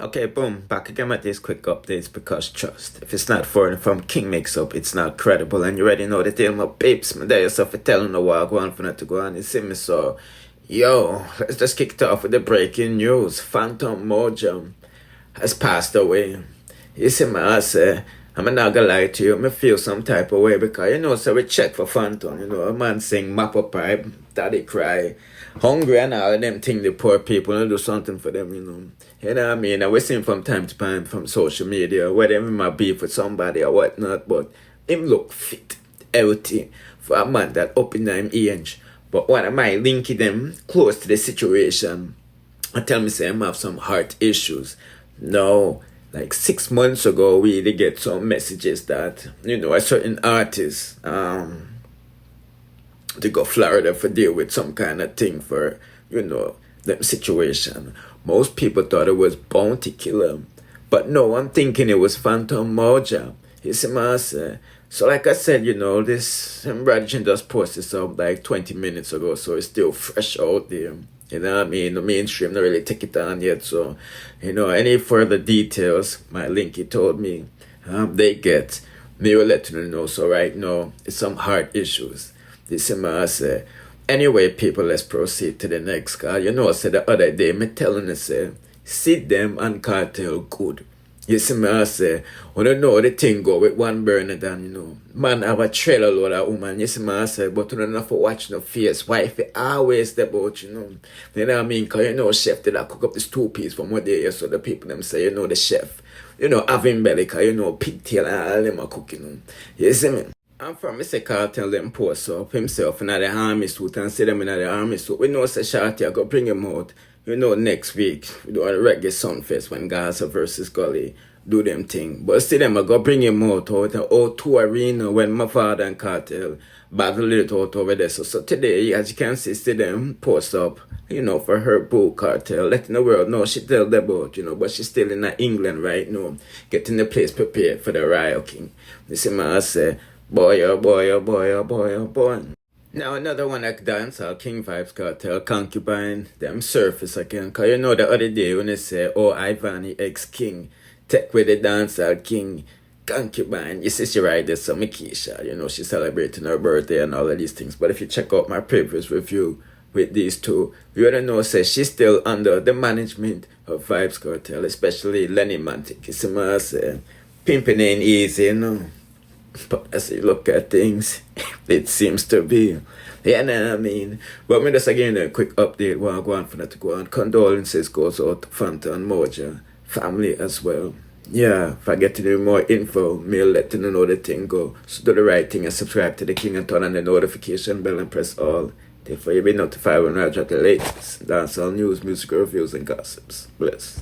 Okay, boom, back again with these quick updates because trust, if it's not foreign from Kingmixup, it's not credible, and you already know the deal, my babes, my day yourself for telling the war, go on for not to go on, you see me, so, yo, let's just kick it off with the breaking news. Phantan Mojah has passed away. You see me, I say, I'm not gonna lie to you, I feel some type of way because, so we check for Phantan, a man sing map up pipe, daddy cry, hungry and all of them thing, the poor people, and do something for them, You know what I mean? And we see him from time to time from social media, whether he might beef with somebody or whatnot, but him look fit, healthy, for a man that up in him age. But what am I linking them close to the situation? I tell me say him have some heart issues. No, like 6 months ago, we did get some messages that, a certain artist, to go Florida for deal with some kind of thing for, the situation. Most people thought it was Bounty Killer. But no, I'm thinking it was Phantan Mojah. You see my say. So like I said, this brother just posted this up like 20 minutes ago, so it's still fresh out there. You know what I mean? The mainstream don't really take it on yet. So, any further details, my link he told me, they get, me will let you know. So right now, it's some heart issues. This is my say. Anyway, people, let's proceed to the next call. Say the other day, me telling you, say, Sidem and Kartel good. You see me, I say, when you know the thing go with one burner than, man have a trailer load of woman. You see me, I say, but you don't have to watch no face. Wife always step out, You know what I mean? Because, chef did I cook up this 2-piece from what day, so the people them say, the chef. Having belly, because, pigtail and all them are cooking. You see me? I'm from Mr. Kartel them post up himself in the army suit and see them in the army suit. We know say Shorty I go bring him out. Next week we do a reggae sunfest when Gaza versus Gully do them thing. But still them I go bring him out the O2 arena when my father and Kartel battle it out over there. So today, as you can see, still them post up, for her boo Kartel, letting the world know she tell them about, but she's still in England right now, getting the place prepared for the Riot King. You see me I say, boy, oh boy, oh boy, oh boy, oh boy. Now another one like Dancehall, King Vibes Kartel, Concubine, them surface again. Cause the other day when they say, oh Ivani ex-king, take with the Dancehall King, Concubine. You see she right there, so Keisha, she's celebrating her birthday and all of these things. But if you check out my previous review with these two, you already know say she's still under the management of Vibes Kartel, especially Lenny Mantic. You see my say, pimping ain't easy, But as you look at things, it seems to be. Yeah, know what I mean? But me just again a quick update while I go on for that to go on. Condolences goes out to Phantan Mojah family as well. Yeah, if I get to do more info, me let you know the thing go. So do the right thing and subscribe to the King and turn on the notification bell and press all. Therefore you'll be notified when I drop the latest dancehall news, music reviews and gossips. Bless.